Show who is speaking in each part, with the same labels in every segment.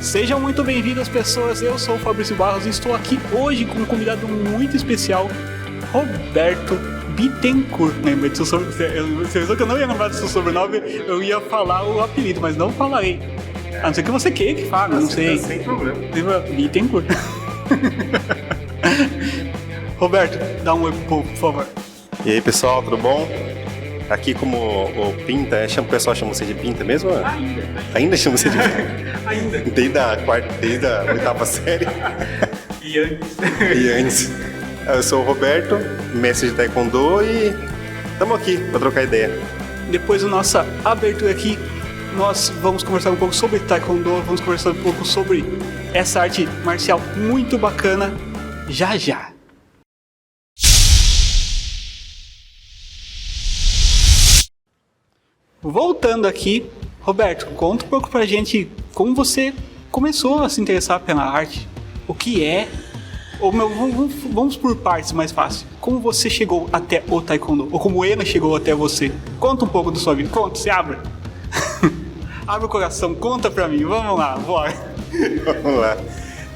Speaker 1: Sejam muito bem-vindas, pessoas. Eu sou o Fabrício Barros e estou aqui hoje com um convidado muito especial, Roberto Bittencourt. Lembra do seu sobrenome? Você pensou que eu não ia lembrar do seu sobrenome? Eu ia falar o apelido, mas não falarei. A não ser que você queira que fale, não sei.
Speaker 2: Sem problema.
Speaker 1: Bittencourt. Roberto, dá um oi pro povo, por favor.
Speaker 2: E aí, pessoal, tudo bom? Aqui como o Pinta, o pessoal chama você de Pinta mesmo? Ainda chama você de Pinta?
Speaker 1: Ainda.
Speaker 2: Desde a oitava série?
Speaker 1: E antes.
Speaker 2: Eu sou o Roberto, mestre de Taekwondo e estamos aqui para trocar ideia.
Speaker 1: Depois da nossa abertura aqui, nós vamos conversar um pouco sobre Taekwondo, vamos conversar um pouco sobre essa arte marcial muito bacana, já. Voltando aqui, Roberto, conta um pouco pra gente como você começou a se interessar pela arte, o que é, vamos por partes mais fácil. Como você chegou até o Taekwondo, ou como ele chegou até você? Conta um pouco da sua vida, conta, se abre. Abre o coração, conta pra mim, vamos lá, bora.
Speaker 2: Vamos lá.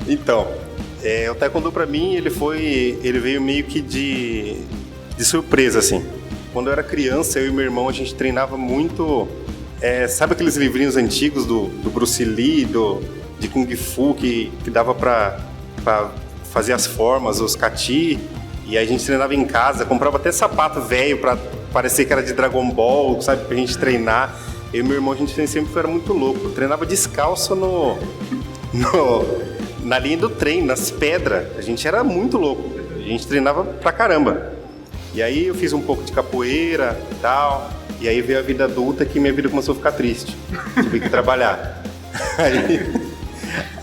Speaker 2: Então, o Taekwondo pra mim, ele veio meio que de surpresa, assim. Quando eu era criança, eu e meu irmão, a gente treinava muito... sabe aqueles livrinhos antigos do Bruce Lee, de Kung Fu, que dava pra fazer as formas, os kati, e aí a gente treinava em casa, comprava até sapato velho pra parecer que era de Dragon Ball, sabe, pra gente treinar. Eu e meu irmão, a gente sempre era muito louco. Treinava descalço na linha do trem, nas pedras. A gente era muito louco. A gente treinava pra caramba. E aí eu fiz um pouco de capoeira e tal. E aí veio a vida adulta que minha vida começou a ficar triste. Tive que trabalhar.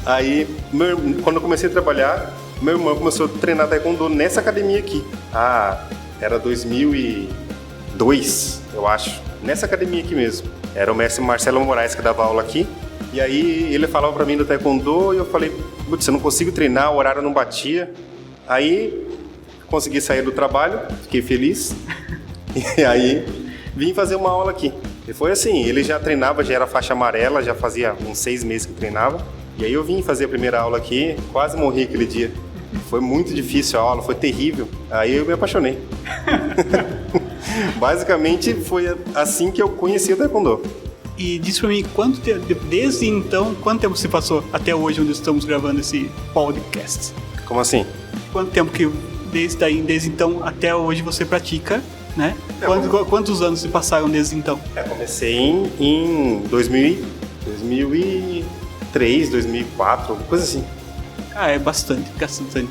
Speaker 2: Aí quando eu comecei a trabalhar, meu irmão começou a treinar Taekwondo nessa academia aqui. Era 2002, eu acho. Nessa academia aqui mesmo. Era o mestre Marcelo Moraes que dava aula aqui. E aí ele falava pra mim do Taekwondo e eu falei, putz, eu não consigo treinar, o horário não batia. Aí consegui sair do trabalho, fiquei feliz. E aí vim fazer uma aula aqui. E foi assim, ele já treinava, já era faixa amarela, já fazia uns 6 meses que treinava. E aí eu vim fazer a primeira aula aqui, quase morri aquele dia. Foi muito difícil a aula, foi terrível. Aí eu me apaixonei. Basicamente foi assim que eu conheci o Taekwondo.
Speaker 1: E diz pra mim, desde então, quanto tempo se passou até hoje, onde estamos gravando esse podcast?
Speaker 2: Como assim?
Speaker 1: Quanto tempo que desde então até hoje você pratica, né? Quantos anos se passaram desde então?
Speaker 2: Comecei em 2003, 2004, alguma coisa assim.
Speaker 1: É bastante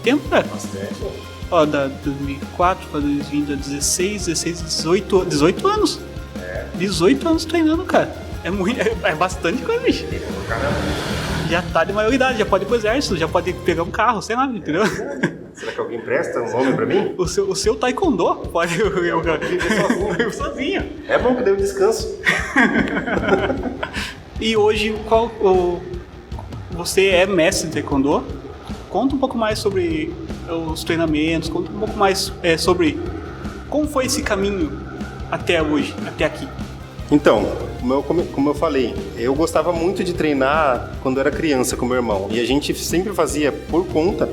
Speaker 1: tempo, né?
Speaker 2: Bastante.
Speaker 1: Ó, da 2004 para 2020, 16, 18 anos. 18 anos treinando, cara. É bastante coisa, bicho.
Speaker 2: Caramba.
Speaker 1: Já tá de maioridade, já pode ir pro exército, já pode pegar um carro, sei lá, entendeu?
Speaker 2: Será que alguém presta um nome pra mim?
Speaker 1: O seu Taekwondo pode viver sozinho.
Speaker 2: É bom que dê um descanso.
Speaker 1: E hoje, você é mestre de Taekwondo? Conta um pouco mais sobre os treinamentos, conta um pouco mais sobre como foi esse caminho até hoje, até aqui.
Speaker 2: Então, como eu falei, eu gostava muito de treinar quando eu era criança com meu irmão. E a gente sempre fazia, por conta,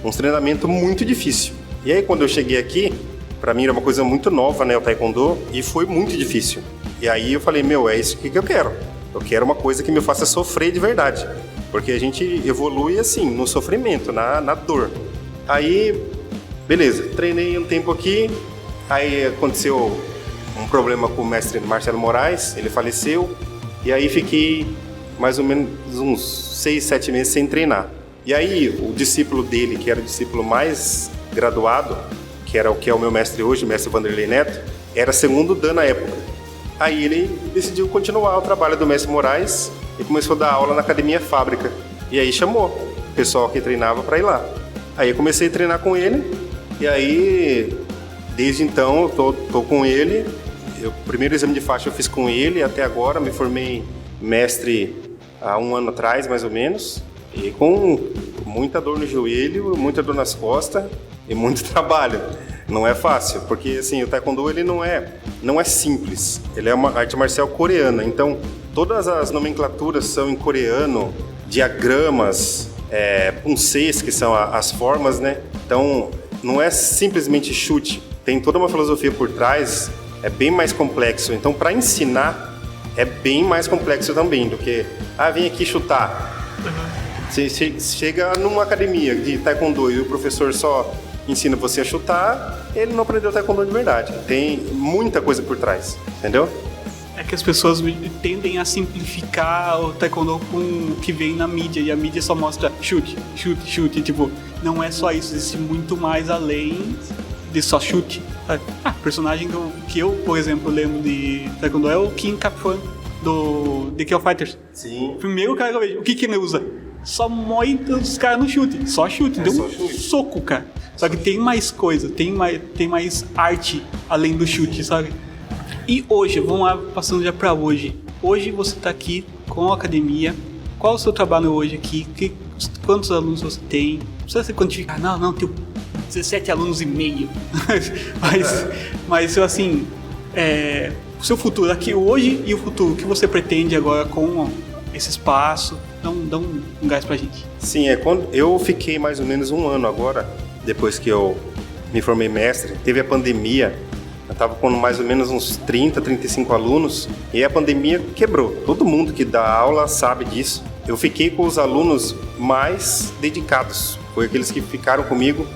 Speaker 2: um treinamento muito difícil. E aí, quando eu cheguei aqui, pra mim era uma coisa muito nova, né, o Taekwondo, e foi muito difícil. E aí eu falei, é isso que eu quero. Eu quero uma coisa que me faça sofrer de verdade. Porque a gente evolui assim, no sofrimento, na dor. Aí, beleza, treinei um tempo aqui, aí aconteceu um problema com o mestre Marcelo Moraes, ele faleceu, e aí fiquei mais ou menos uns 6, 7 meses sem treinar. E aí o discípulo dele, que era o discípulo mais graduado, que é o meu mestre hoje, o mestre Vanderlei Neto, era segundo dan na época. Aí ele decidiu continuar o trabalho do mestre Moraes e começou a dar aula na Academia Fábrica. E aí chamou o pessoal que treinava para ir lá. Aí eu comecei a treinar com ele, e aí desde então eu tô com ele. O primeiro exame de faixa eu fiz com ele, até agora me formei mestre há 1 ano atrás, mais ou menos, e com muita dor no joelho, muita dor nas costas e muito trabalho. Não é fácil, porque assim, o Taekwondo ele não é simples. Ele é uma arte marcial coreana, então todas as nomenclaturas são em coreano, diagramas, punçês, que são as formas, né? Então, não é simplesmente chute, tem toda uma filosofia por trás, é bem mais complexo. Então, para ensinar, é bem mais complexo também do que, vem aqui chutar. Você chega numa academia de taekwondo e o professor só ensina você a chutar, ele não aprendeu taekwondo de verdade. Tem muita coisa por trás, entendeu?
Speaker 1: É que as pessoas tendem a simplificar o taekwondo com o que vem na mídia, e a mídia só mostra chute, chute, chute. Tipo, não é só isso, existe muito mais além de só chute. Personagem que eu, por exemplo, lembro de taekwondo é o Kim Kap-Fan, do The Kill Fighters.
Speaker 2: Sim.
Speaker 1: Primeiro cara que eu vejo, o que ele usa? Só mói os caras no chute, só chute, deu um
Speaker 2: chute.
Speaker 1: soco, cara. Só que tem mais coisa, tem mais arte além do chute, sabe? E hoje, vamos lá, passando já pra hoje. Hoje você tá aqui com a academia. Qual é o seu trabalho hoje aqui? Quantos alunos você tem? Não precisa se quantificar. Não, tenho 17 alunos e meio. mas assim, o seu futuro aqui hoje e o futuro, o que você pretende agora com esse espaço? Dá um gás pra gente.
Speaker 2: Sim, quando eu fiquei mais ou menos um ano agora, depois que eu me formei mestre, teve a pandemia. Eu estava com mais ou menos uns 30, 35 alunos e a pandemia quebrou. Todo mundo que dá aula sabe disso. Eu fiquei com os alunos mais dedicados. Foi aqueles que ficaram comigo,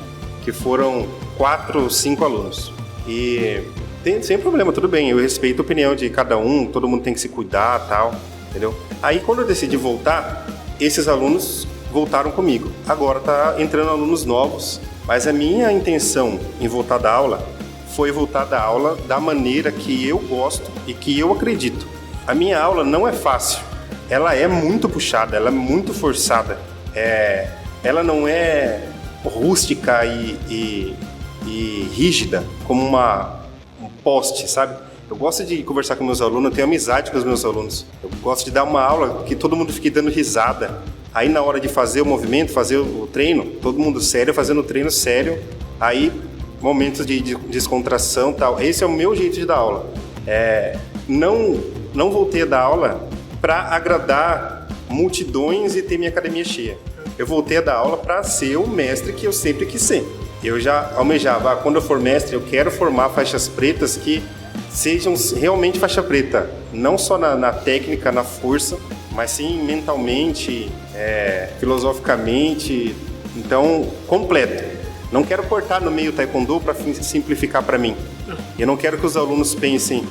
Speaker 2: que foram 4, 5 alunos. E sem problema, tudo bem. Eu respeito a opinião de cada um, todo mundo tem que se cuidar e tal, entendeu? Aí quando eu decidi voltar, esses alunos voltaram comigo. Agora tá entrando alunos novos, mas a minha intenção em voltar da aula foi voltar da aula da maneira que eu gosto e que eu acredito. A minha aula não é fácil, ela é muito puxada, ela é muito forçada. Ela não é rústica e rígida como um poste, sabe? Eu gosto de conversar com meus alunos, eu tenho amizade com os meus alunos. Eu gosto de dar uma aula que todo mundo fique dando risada. Aí na hora de fazer o movimento, fazer o treino, todo mundo sério, fazendo o treino sério. Aí momentos de descontração e tal. Esse é o meu jeito de dar aula. Não voltei a dar aula para agradar multidões e ter minha academia cheia. Eu voltei a dar aula para ser o mestre que eu sempre quis ser. Eu já almejava, quando eu for mestre, eu quero formar faixas pretas que sejam realmente faixa preta. Não só na técnica, na força, mas sim mentalmente, filosoficamente. Então, completo. Não quero cortar no meio taekwondo para simplificar para mim. Eu não quero que os alunos pensem,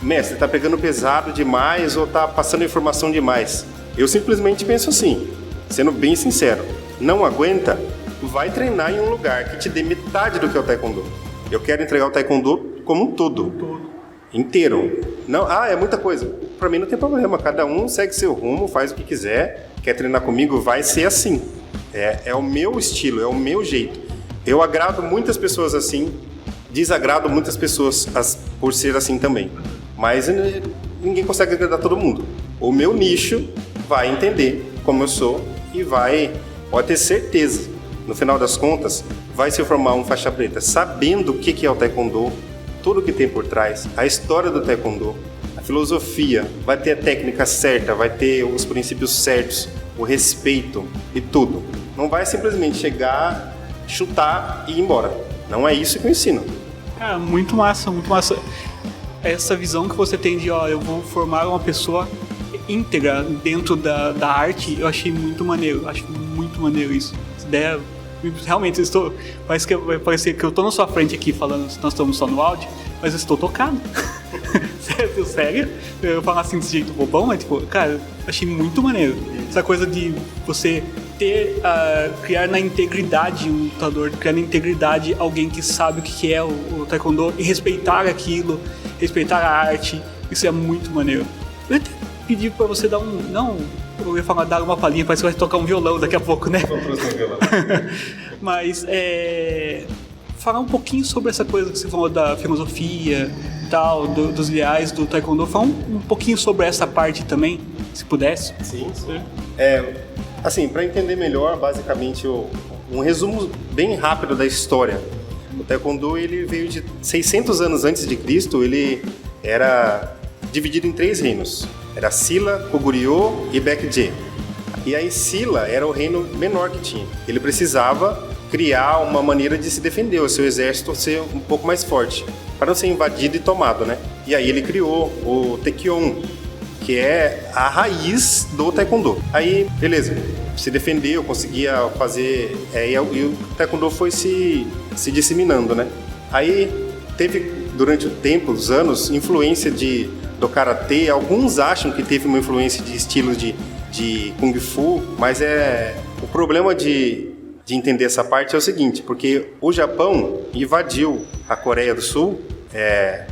Speaker 2: mestre, tá pegando pesado demais ou tá passando informação demais. Eu simplesmente penso assim, sendo bem sincero, não aguenta, vai treinar em um lugar que te dê metade do que é o taekwondo. Eu quero entregar o taekwondo como um todo, inteiro. Não, é muita coisa. Para mim não tem problema, cada um segue seu rumo, faz o que quiser, quer treinar comigo, vai ser assim. É o meu estilo, é o meu jeito. Eu agrado muitas pessoas assim, desagrado muitas pessoas por ser assim também. Mas ninguém consegue agradar todo mundo. O meu nicho vai entender como eu sou e pode ter certeza, no final das contas, vai se formar um faixa preta sabendo o que é o taekwondo, tudo o que tem por trás, a história do taekwondo, a filosofia, vai ter a técnica certa, vai ter os princípios certos, o respeito e tudo. Não vai simplesmente chegar, chutar e ir embora. Não é isso que eu ensino.
Speaker 1: Muito massa, muito massa. Essa visão que você tem de, eu vou formar uma pessoa íntegra dentro da arte, eu achei muito maneiro. Acho muito maneiro isso. Essa ideia, realmente, vai parecer que eu estou na sua frente aqui falando, nós estamos só no áudio, mas eu estou tocado. Sério? Eu falo assim desse jeito bobão, mas cara, achei muito maneiro. Essa coisa de você criar na integridade um lutador, criar na integridade alguém que sabe o que é o taekwondo e respeitar aquilo, respeitar a arte, isso é muito maneiro. Eu até pedi pra você dar eu ia falar dar uma palhinha, parece que vai tocar um violão daqui a pouco, né? Mas falar um pouquinho sobre essa coisa que você falou da filosofia e tal, dos ideais do taekwondo, falar um pouquinho sobre essa parte também, se pudesse.
Speaker 2: Sim. Assim, para entender melhor, basicamente, um resumo bem rápido da história. O taekwondo, ele veio de 600 anos antes de Cristo, ele era dividido em 3 reinos. Era Silla, Goguryeo e Baekje. E aí Silla era o reino menor que tinha. Ele precisava criar uma maneira de se defender, o seu exército ser um pouco mais forte, para não ser invadido e tomado, né? E aí ele criou o Taekyon, que é a raiz do Taekwondo. Aí, beleza, se defendeu, conseguia fazer... e o Taekwondo foi se disseminando, né? Aí teve, durante o tempo, os anos, influência do Karatê. Alguns acham que teve uma influência de estilos de Kung Fu, mas o problema de entender essa parte é o seguinte, porque o Japão invadiu a Coreia do Sul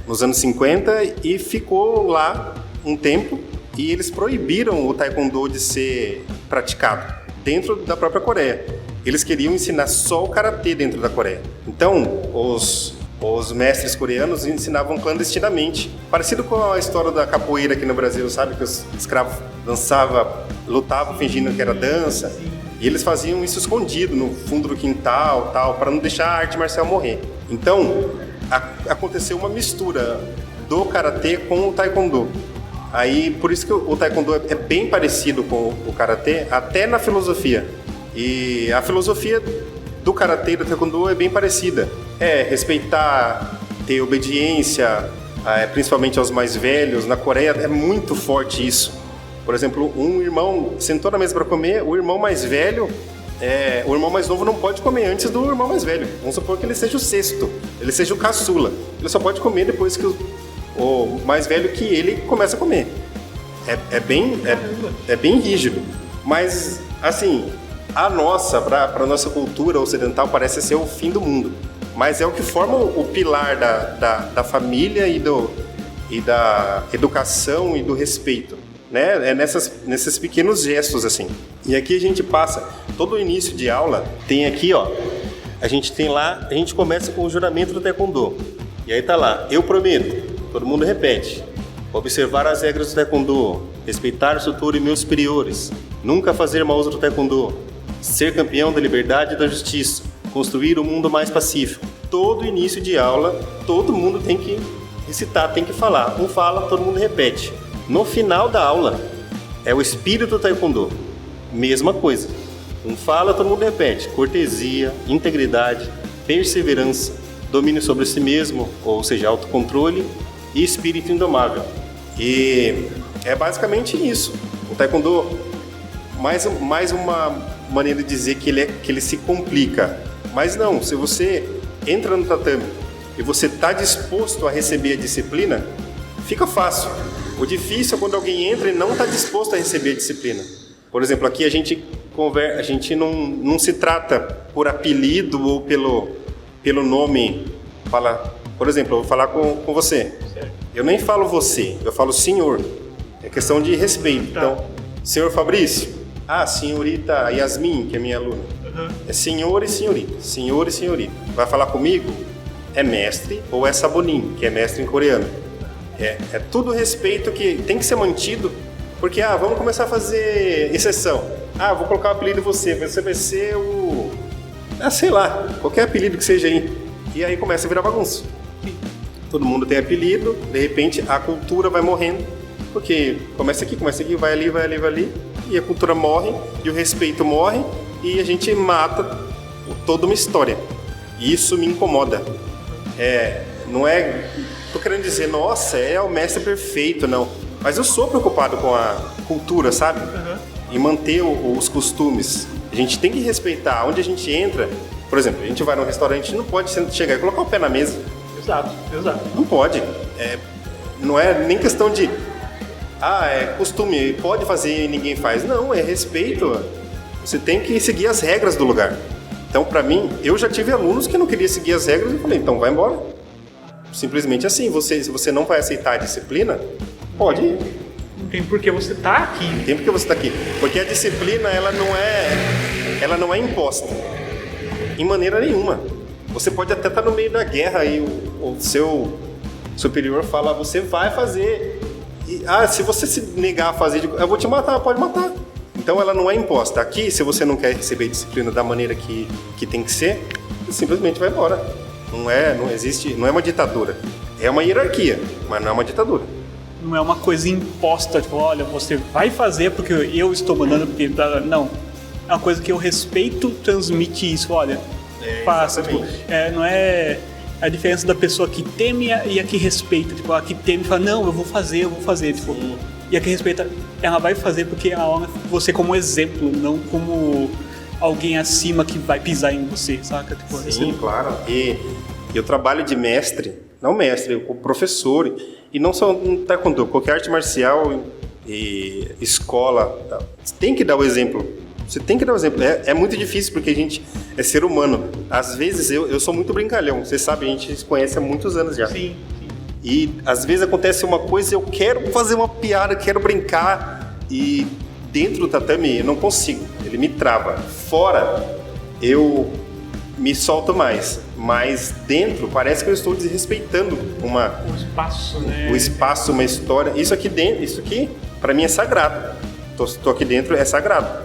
Speaker 2: nos anos 50 e ficou lá um tempo, e eles proibiram o Taekwondo de ser praticado dentro da própria Coreia. Eles queriam ensinar só o Karatê dentro da Coreia. Então, os mestres coreanos ensinavam clandestinamente. Parecido com a história da capoeira aqui no Brasil, sabe? Que os escravos lutavam fingindo que era dança. E eles faziam isso escondido, no fundo do quintal, tal, para não deixar a arte marcial morrer. Então, aconteceu uma mistura do Karatê com o Taekwondo. Aí, por isso que o Taekwondo é bem parecido com o Karatê, até na filosofia. E a filosofia do Karatê e do Taekwondo é bem parecida. Respeitar, ter obediência, principalmente aos mais velhos. Na Coreia é muito forte isso. Por exemplo, um irmão sentou na mesa para comer, o irmão mais velho, o irmão mais novo não pode comer antes do irmão mais velho. Vamos supor que ele seja o sexto, ele seja o caçula. Ele só pode comer depois que o mais velho que ele começa a comer. É bem rígido. Mas, assim, para a nossa cultura ocidental parece ser o fim do mundo. Mas é o que forma o pilar da família e da educação e do respeito, né? Nesses pequenos gestos, assim. E aqui a gente passa, todo o início de aula, tem aqui, ó, a gente começa com o juramento do Taekwondo. E aí tá lá, eu prometo, todo mundo repete, observar as regras do Taekwondo, respeitar o instrutor e meus superiores, nunca fazer mau uso do Taekwondo, ser campeão da liberdade e da justiça, construir um mundo mais pacífico. Todo início de aula, todo mundo tem que recitar, tem que falar. Um fala, todo mundo repete. No final da aula, é o espírito do Taekwondo. Mesma coisa. Um fala, todo mundo repete. Cortesia, integridade, perseverança, domínio sobre si mesmo, ou seja, autocontrole, e espírito indomável. E é basicamente isso. O Taekwondo, mais uma maneira de dizer que ele se complica. Mas não, se você entra no tatame e você está disposto a receber a disciplina, fica fácil. O difícil é quando alguém entra e não está disposto a receber a disciplina. Por exemplo, aqui a gente não se trata por apelido ou pelo nome. Por exemplo, eu vou falar com você. Eu nem falo você, eu falo senhor. É questão de respeito. Então, senhor Fabrício. Senhorita Yasmin, que é minha aluna. É senhor e senhorita. Senhor e senhorita. Vai falar comigo? É mestre ou é sabonin, que é mestre em coreano. É tudo respeito que tem que ser mantido, porque vamos começar a fazer exceção. Vou colocar o apelido em você vai ser o... sei lá, qualquer apelido que seja aí. E aí começa a virar bagunça. Todo mundo tem apelido, de repente a cultura vai morrendo, porque começa aqui, vai ali, e a cultura morre, e o respeito morre, e a gente mata toda uma história. E isso me incomoda. Não é... Tô querendo dizer, nossa, é o mestre perfeito, não. Mas eu sou preocupado com a cultura, sabe? E manter os costumes. A gente tem que respeitar. Onde a gente entra, por exemplo, a gente vai num restaurante, não pode chegar e colocar o pé na mesa.
Speaker 1: Exato.
Speaker 2: Não pode. Não é nem questão de... é costume, pode fazer e ninguém faz. Não, é respeito. Você tem que seguir as regras do lugar. Então, pra mim, eu já tive alunos que não queriam seguir as regras e falei, então vai embora. Simplesmente assim, se você não vai aceitar a disciplina, pode ir.
Speaker 1: Não tem por que você tá aqui.
Speaker 2: Não tem por que você tá aqui. Porque a disciplina, ela não é imposta. Em maneira nenhuma. Você pode até estar no meio da guerra e o seu superior fala, você vai fazer. E, se você se negar a fazer, eu vou te matar, pode matar. Então ela não é imposta. Aqui, se você não quer receber disciplina da maneira que tem que ser, você simplesmente vai embora. Não existe, não é uma ditadura. É uma hierarquia, mas não é uma ditadura.
Speaker 1: Não é uma coisa imposta, tipo, olha, você vai fazer porque eu estou mandando, porque... Não. É uma coisa que eu respeito, transmite isso, olha, faça. Tipo, não é a diferença da pessoa que teme e a que respeita. Tipo, a que teme fala, não, eu vou fazer. Tipo, e a que respeita, ela vai fazer porque ela olha você como exemplo, não como alguém acima que vai pisar em você, saca? Tipo,
Speaker 2: sim, claro. E eu trabalho de mestre, não mestre, professor, e não só no taekwondo, qualquer arte marcial e escola, tem que dar o exemplo. Você tem que dar o exemplo. É muito difícil porque a gente é ser humano. Às vezes eu sou muito brincalhão, você sabe, a gente se conhece há muitos anos já.
Speaker 1: Sim.
Speaker 2: E às vezes acontece uma coisa, eu quero fazer uma piada, quero brincar, e dentro do tatame eu não consigo, ele me trava. Fora, eu me solto mais, mas dentro parece que eu estou desrespeitando
Speaker 1: o espaço, né?
Speaker 2: O espaço, uma história. Isso aqui para mim é sagrado. Tô aqui dentro, é sagrado.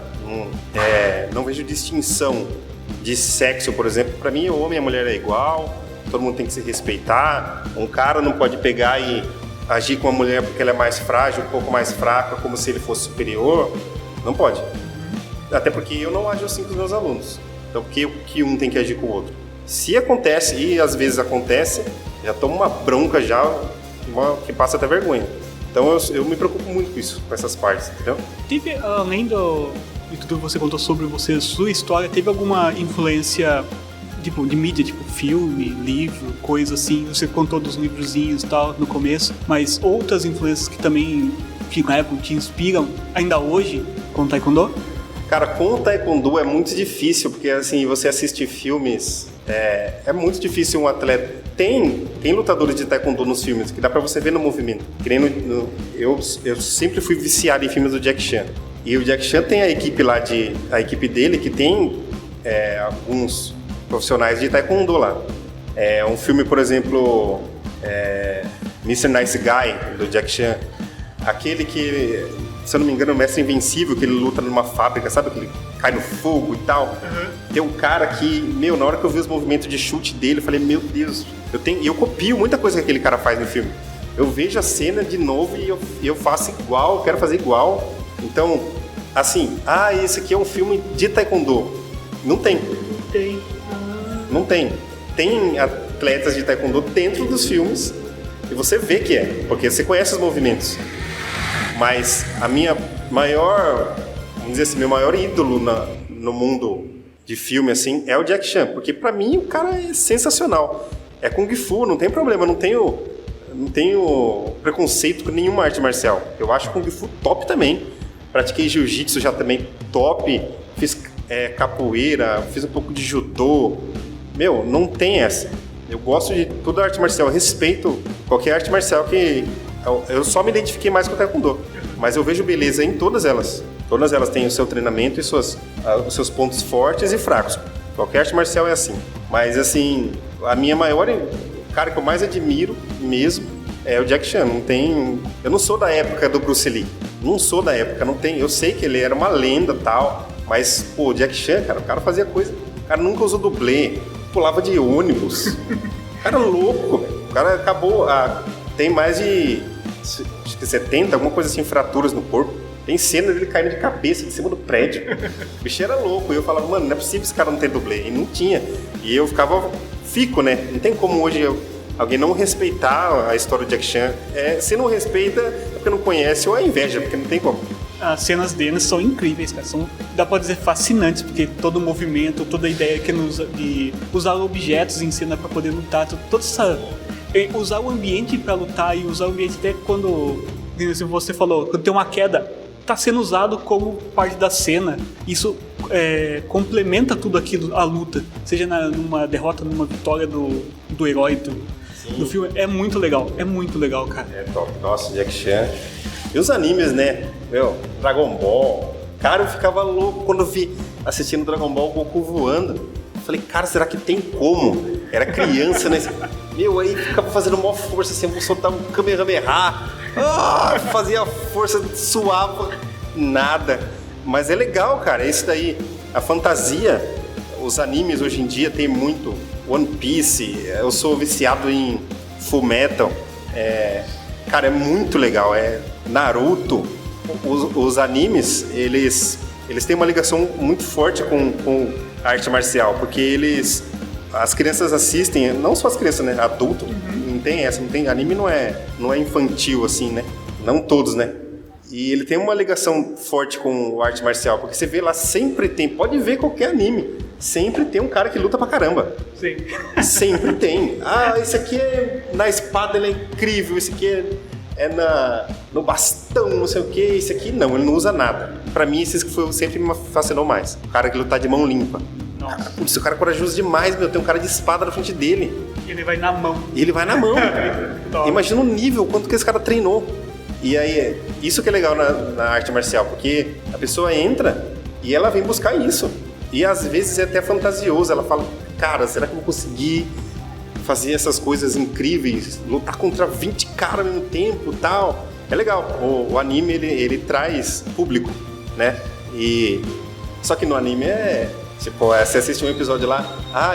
Speaker 2: Não vejo distinção de sexo, por exemplo. Para mim, o homem e a mulher é igual, todo mundo tem que se respeitar. Um cara não pode pegar e agir com a mulher porque ela é mais frágil, um pouco mais fraca, como se ele fosse superior. Não pode. Até porque eu não ajo assim com os meus alunos. Então, por que um tem que agir com o outro? Se acontece, e às vezes acontece, já tomo uma bronca já, que passa até vergonha. Então, eu me preocupo muito com isso, com essas partes, entendeu?
Speaker 1: Teve, além de tudo que você contou sobre você, sua história, teve alguma influência tipo, de mídia, tipo filme, livro, coisa assim? Você contou dos livrozinhos e tal no começo, mas outras influências que também te levam, te inspiram ainda hoje com o taekwondo?
Speaker 2: Cara, com o taekwondo é muito difícil, porque assim, você assiste filmes, é muito difícil um atleta... Tem lutadores de taekwondo nos filmes, que dá pra você ver no movimento. Eu sempre fui viciado em filmes do Jack Chan. E o Jack Chan tem a equipe dele que tem alguns profissionais de taekwondo lá. Um filme, por exemplo, Mr. Nice Guy, do Jack Chan. Aquele que, se eu não me engano, é o Mestre Invencível, que ele luta numa fábrica, sabe? Que ele cai no fogo e tal. Uhum. Tem um cara que, na hora que eu vi os movimentos de chute dele, eu falei, meu Deus, eu copio muita coisa que aquele cara faz no filme. Eu vejo a cena de novo e eu faço igual, eu quero fazer igual. Então, assim, esse aqui é um filme de taekwondo. Não tem. Não tem. Tem atletas de taekwondo dentro dos filmes e você vê que porque você conhece os movimentos. Mas a minha maior, vamos dizer assim, meu maior ídolo no mundo de filme, assim, é o Jack Chan. Porque pra mim o cara é sensacional. É Kung Fu, não tem problema, não tenho preconceito com nenhuma arte marcial. Eu acho Kung Fu top também. Pratiquei Jiu-Jitsu já também top. Fiz capoeira, fiz um pouco de judô. Não tem essa. Eu gosto de toda arte marcial. Eu respeito qualquer arte marcial que... Eu só me identifiquei mais com o taekwondo. Mas eu vejo beleza em todas elas. Todas elas têm o seu treinamento e os seus pontos fortes e fracos. Qualquer arte marcial é assim. Mas, assim, a minha maior... O cara que eu mais admiro mesmo é o Jack Chan. Eu não sou da época do Bruce Lee. Não sou da época. Não tem, eu sei que ele era uma lenda e tal. Mas, o Jack Chan, cara, o cara fazia coisa... O cara nunca usou dublê. Pulava de ônibus. O cara é louco. O cara acabou... Tem mais de... Acho que 70, alguma coisa assim, fraturas no corpo. Tem cena dele caindo de cabeça de cima do prédio. O bicho era louco. E eu falava, mano, não é possível esse cara não ter dublê. E não tinha. E eu fico, né? Não tem como hoje alguém não respeitar a história do Jack Chan. Se não respeita, é porque não conhece, ou é inveja, porque não tem como.
Speaker 1: As cenas deles são incríveis, cara. Dá pra dizer fascinantes, porque todo o movimento, toda a ideia que de usar objetos em cena pra poder lutar, toda essa... Usar o ambiente pra lutar e usar o ambiente até quando, se você falou, quando tem uma queda, tá sendo usado como parte da cena. Isso complementa tudo aquilo, a luta. Seja numa derrota, numa vitória do herói do filme. É muito legal, cara.
Speaker 2: É top. Nossa, Jack Chan. E os animes, né? Dragon Ball. Cara, eu ficava louco quando eu vi assistindo Dragon Ball, o Goku voando. Eu falei, cara, será que tem como? Era criança, né? Aí ficava fazendo maior força, assim, eu vou soltar um Kamehameha. Fazia força, suava, nada. Mas é legal, cara, isso daí. A fantasia, os animes hoje em dia tem muito. One Piece, eu sou viciado em Full Metal. Cara, é muito legal. Naruto, os animes, eles têm uma ligação muito forte com a arte marcial, porque as crianças assistem, não só as crianças, né? Adulto, não tem essa, anime não é infantil assim, né? Não todos, né? E ele tem uma ligação forte com a arte marcial, porque você vê lá, sempre tem, pode ver qualquer anime, sempre tem um cara que luta pra caramba.
Speaker 1: Sim.
Speaker 2: Sempre tem. Ah, esse aqui na espada ele é incrível, esse aqui no bastão, não sei o que, esse aqui não, ele não usa nada. Pra mim, esse sempre me fascinou mais. O cara que luta de mão limpa.
Speaker 1: Nossa.
Speaker 2: Putz, o cara é corajoso demais, meu, tem um cara de espada na frente dele.
Speaker 1: E ele vai na mão.
Speaker 2: Imagina o nível, quanto que esse cara treinou. E aí, isso que é legal na arte marcial, porque a pessoa entra e ela vem buscar isso. E às vezes é até fantasioso, ela fala, cara, será que eu vou conseguir fazer essas coisas incríveis, lutar contra 20 caras ao mesmo tempo e tal? É legal, o anime ele traz público, né? Só que no anime tipo, você assiste um episódio lá,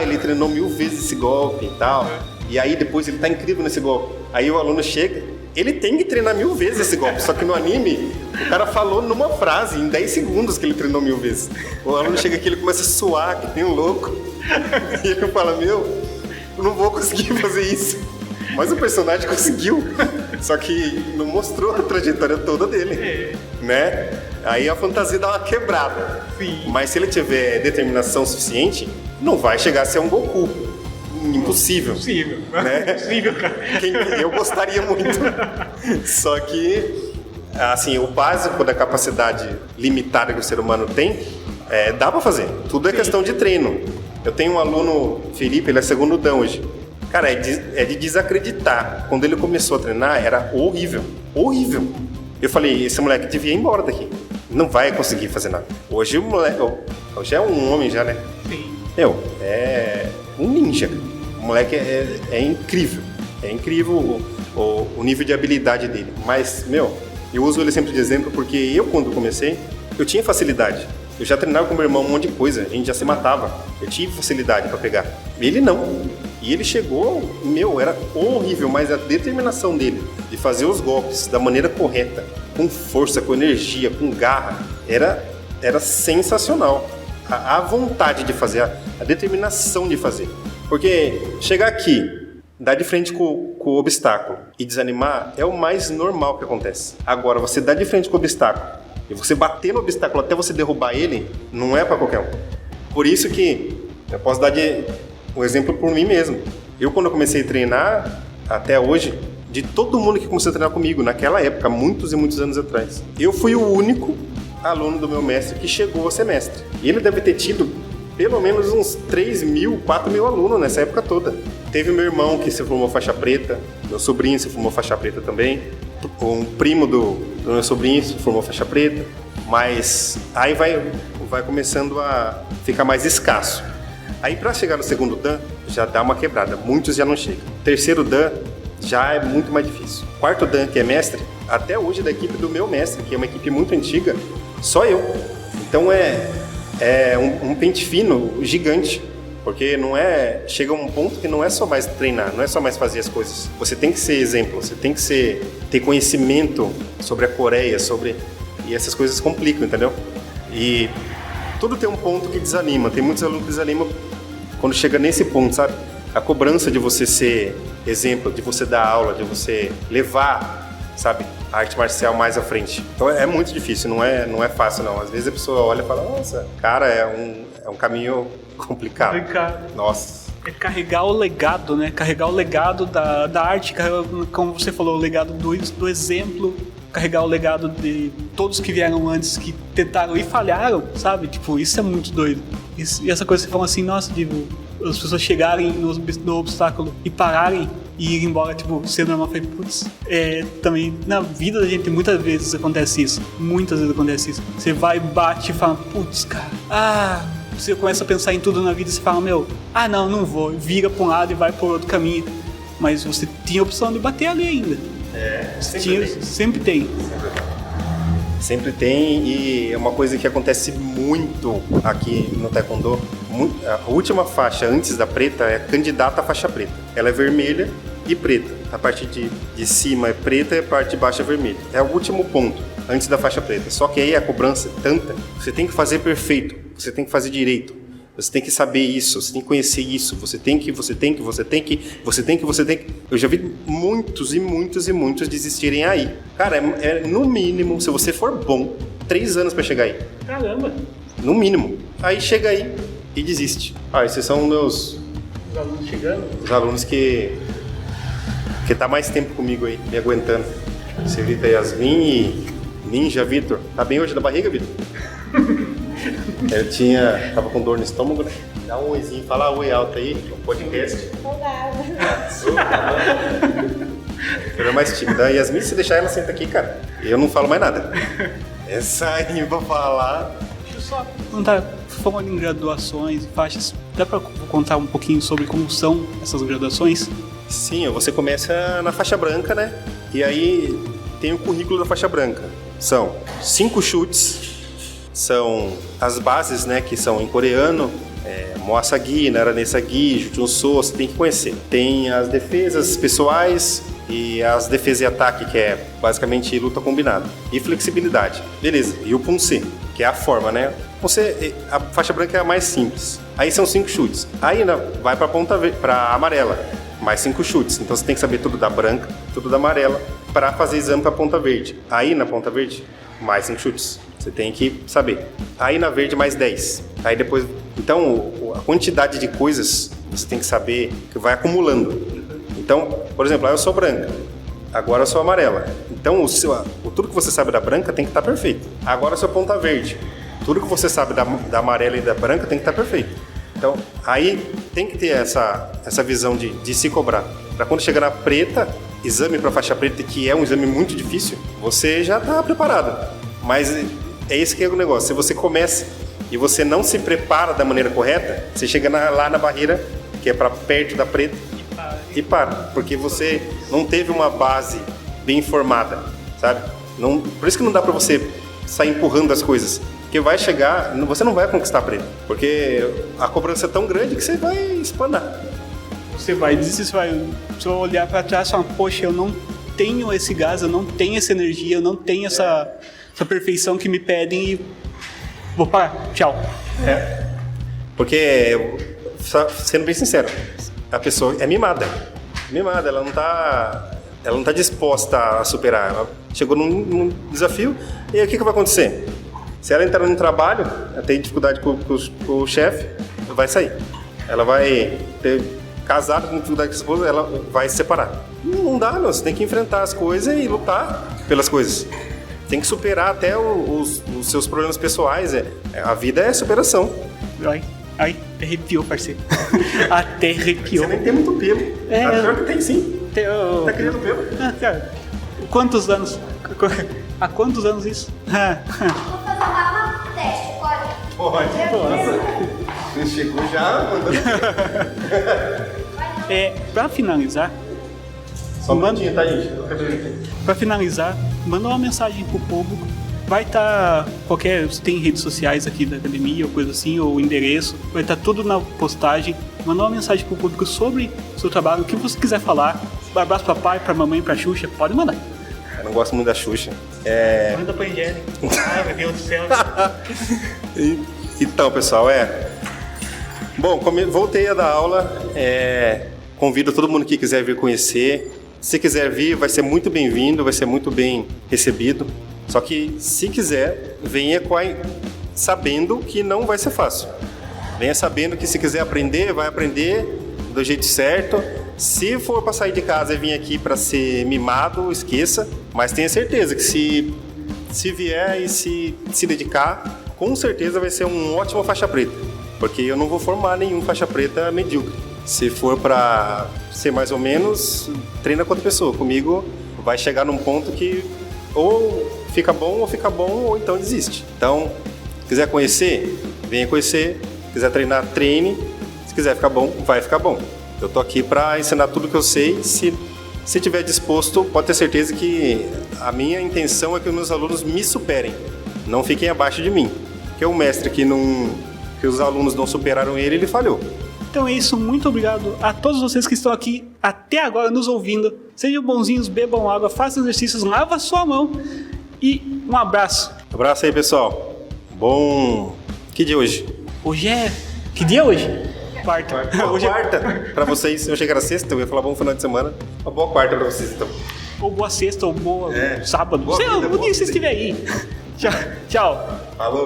Speaker 2: ele treinou 1000 vezes esse golpe e tal, e aí depois ele tá incrível nesse golpe. Aí o aluno chega, ele tem que treinar 1000 vezes esse golpe, só que no anime, o cara falou numa frase, em 10 segundos que ele treinou 1000 vezes. O aluno chega aqui, ele começa a suar, que tem um louco, e ele fala, eu não vou conseguir fazer isso. Mas o personagem conseguiu, só que não mostrou a trajetória toda dele, né? Aí a fantasia dá uma quebrada.
Speaker 1: Sim.
Speaker 2: Mas se ele tiver determinação suficiente, não vai chegar a ser um Goku. Impossível.
Speaker 1: Impossível.
Speaker 2: Né?
Speaker 1: Impossível, cara.
Speaker 2: Eu gostaria muito. Só que, assim, o básico da capacidade limitada que o ser humano tem, dá pra fazer. Tudo é questão de treino. Eu tenho um aluno, Felipe, ele é segundo dan hoje. Cara, é de desacreditar. Quando ele começou a treinar, era horrível. Horrível. Eu falei, esse moleque devia ir embora daqui. Não vai conseguir fazer nada. Hoje o moleque... Hoje é um homem já, né?
Speaker 1: Sim.
Speaker 2: É um ninja. O moleque é incrível. É incrível o nível de habilidade dele. Mas, eu uso ele sempre de exemplo porque eu, quando comecei, eu tinha facilidade. Eu já treinava com meu irmão um monte de coisa, a gente já se matava. Eu tive facilidade pra pegar. Ele não. E ele chegou, era horrível, mas a determinação dele de fazer os golpes da maneira correta, com força, com energia, com garra, era sensacional. A vontade de fazer, a determinação de fazer. Porque chegar aqui, dar de frente com o obstáculo e desanimar é o mais normal que acontece. Agora, você dar de frente com o obstáculo e você bater no obstáculo até você derrubar ele, não é para qualquer um. Por isso que eu posso dar um exemplo por mim mesmo. Eu, quando eu comecei a treinar, até hoje, de todo mundo que começou a treinar comigo, naquela época, muitos e muitos anos atrás, eu fui o único aluno do meu mestre que chegou a ser mestre. E ele deve ter tido pelo menos uns 3.000, 4.000 alunos nessa época toda. Teve o meu irmão que se formou faixa preta, meu sobrinho se formou faixa preta também, um primo do meu sobrinho se formou faixa preta, mas aí vai começando a ficar mais escasso. Aí para chegar no segundo dan, já dá uma quebrada, muitos já não chegam. Terceiro dan, já é muito mais difícil. Quarto dan, que é mestre, até hoje da equipe do meu mestre, que é uma equipe muito antiga, só eu. Então é um pente fino gigante, porque chega um ponto que não é só mais treinar, não é só mais fazer as coisas. Você tem que ser exemplo, você tem que ter conhecimento sobre a Coreia, e essas coisas complicam, entendeu? E tudo tem um ponto que desanima, tem muitos alunos que desanimam quando chega nesse ponto, sabe? A cobrança de você ser exemplo, de você dar aula, de você levar, sabe, a arte marcial mais à frente. Então é muito difícil, não é fácil não. Às vezes a pessoa olha e fala, nossa, cara, é um caminho complicado. Nossa.
Speaker 1: É carregar o legado, né? Carregar o legado da arte, como você falou, o legado do exemplo, carregar o legado de todos que vieram antes, que tentaram e falharam, sabe? Tipo, isso é muito doido. E essa coisa que você fala assim, nossa, tipo, as pessoas chegarem no obstáculo e pararem e ir embora, tipo, ser normal. Eu falei, putz, também na vida da gente muitas vezes acontece isso. Muitas vezes acontece isso. Você vai, bate e fala, putz, cara, você começa a pensar em tudo na vida e você fala, não vou. Vira pra um lado e vai por outro caminho. Mas você tinha a opção de bater ali ainda. Sempre tem.
Speaker 2: Sempre tem, e é uma coisa que acontece muito aqui no Taekwondo. A última faixa antes da preta é candidata à faixa preta. Ela é vermelha e preta. a parte de cima é preta e a parte de baixo é vermelha. É o último ponto, antes da faixa preta. Só que aí a cobrança é tanta, você tem que fazer perfeito, você tem que fazer direito. Você tem que saber isso, você tem que conhecer isso, você tem que. Eu já vi muitos desistirem aí. Cara, é no mínimo, se você for bom, 3 anos pra chegar aí.
Speaker 1: Caramba!
Speaker 2: No mínimo. Aí chega aí e desiste. Esses são os
Speaker 1: alunos chegando.
Speaker 2: Os alunos que tá mais tempo comigo aí, me aguentando. Senhorita Yasmin e Ninja Vitor. Tá bem hoje da barriga, Vitor? Tava com dor no estômago, né? Dá um oizinho, fala oi alto aí, no podcast.
Speaker 3: Olá.
Speaker 2: Ela é mais tímida. A Yasmin, se deixar ela senta aqui, cara. Eu não falo mais nada. Essa aí pra falar.
Speaker 1: Deixa eu só contar, falando em graduações e faixas, dá pra contar um pouquinho sobre como são essas graduações?
Speaker 2: Sim, você começa na faixa branca, né? E aí tem o currículo da faixa branca. São 5 chutes. São as bases, né, que são em coreano, Moasagi, Naranesagi, Jutjunso, você tem que conhecer. Tem as defesas pessoais e as defesas e ataque, que é basicamente luta combinada. E flexibilidade. Beleza. E o Punse, que é a forma, né? A faixa branca é a mais simples. Aí são 5 chutes. Aí vai pra ponta pra amarela, mais 5 chutes. Então você tem que saber tudo da branca, tudo da amarela, para fazer exame pra ponta verde. Aí na ponta verde, mais 5 chutes. Você tem que saber. Aí na verde mais 10. Aí depois... Então, a quantidade de coisas você tem que saber que vai acumulando. Então, por exemplo, eu sou branca. Agora eu sou amarela. Então, tudo que você sabe da branca tem que estar perfeito. Agora eu sou ponta verde. Tudo que você sabe da amarela e da branca tem que estar perfeito. Então, aí tem que ter essa visão de se cobrar. Para quando chegar na preta, exame para faixa preta, que é um exame muito difícil, você já está preparado. Mas... é esse que é o negócio. Se você começa e você não se prepara da maneira correta, você chega lá na barreira, que é para perto da preta, e para. Porque você não teve uma base bem formada, sabe? Por isso que não dá para você sair empurrando as coisas. Porque vai chegar, você não vai conquistar a preta. Porque a cobrança é tão grande que você vai espanar.
Speaker 1: Você vai olhar para trás e falar, poxa, eu não tenho esse gás, eu não tenho essa energia, eu não tenho essa perfeição que me pedem e vou parar, tchau.
Speaker 2: Porque, sendo bem sincero, a pessoa é mimada, ela não tá disposta a superar. Ela chegou num desafio e aí o que vai acontecer? Se ela entrar no trabalho, ela tem dificuldade com o chefe, vai sair. Ela vai ter casado com dificuldade com a esposa, ela vai se separar. Não dá, não. Você tem que enfrentar as coisas e lutar pelas coisas. Tem que superar até os seus problemas pessoais. A vida é superação.
Speaker 1: Ai, até arrepiou, parceiro. Até arrepiou.
Speaker 2: Você nem tem muito pelo. Pior que tem, sim. Tá criando pelo.
Speaker 1: Cara, quantos anos? Há quantos anos isso?
Speaker 3: Vou fazer um teste, pode?
Speaker 2: Pode. Você chegou já mandando.
Speaker 1: Pra finalizar...
Speaker 2: Só um minutinho, tá, gente?
Speaker 1: Pra finalizar, manda uma mensagem pro público. Vai estar se tem redes sociais aqui da academia ou coisa assim, ou endereço, vai estar tudo na postagem. Manda uma mensagem pro público sobre o seu trabalho, o que você quiser falar. Um abraço pra papai, pra mamãe, pra Xuxa, pode mandar.
Speaker 2: Eu não gosto muito da Xuxa.
Speaker 1: Manda pra Angélica. Ai, meu Deus do céu.
Speaker 2: Então, pessoal, Bom, voltei a dar aula. Convido todo mundo que quiser vir conhecer. Se quiser vir, vai ser muito bem-vindo, vai ser muito bem recebido. Só que, se quiser, venha sabendo que não vai ser fácil. Venha sabendo que se quiser aprender, vai aprender do jeito certo. Se for para sair de casa e vir aqui para ser mimado, esqueça. Mas tenha certeza que se vier e se dedicar, com certeza vai ser um ótimo faixa preta. Porque eu não vou formar nenhum faixa preta medíocre. Se for para ser mais ou menos, treina com outra pessoa. Comigo vai chegar num ponto que ou fica bom, ou então desiste. Então, se quiser conhecer, venha conhecer. Se quiser treinar, treine. Se quiser ficar bom, vai ficar bom. Eu tô aqui para ensinar tudo que eu sei. Se tiver disposto, pode ter certeza que a minha intenção é que os meus alunos me superem. Não fiquem abaixo de mim. Porque o mestre que os alunos não superaram ele falhou.
Speaker 1: Então é isso, muito obrigado a todos vocês que estão aqui até agora nos ouvindo. Sejam bonzinhos, bebam água, façam exercícios, lava sua mão e um abraço.
Speaker 2: Abraço aí, pessoal. Bom... Que dia hoje?
Speaker 1: Hoje é... Que dia é hoje? Quarta.
Speaker 2: Hoje é quarta. Pra vocês, eu achei que era sexta, eu ia falar bom final de semana. Uma boa quarta pra vocês, então.
Speaker 1: Ou boa sexta, ou boa sábado.
Speaker 2: Boa
Speaker 1: Sei lá,
Speaker 2: vida,
Speaker 1: o dia
Speaker 2: boa
Speaker 1: que você
Speaker 2: vida.
Speaker 1: estiver aí. Tchau.
Speaker 2: Falou.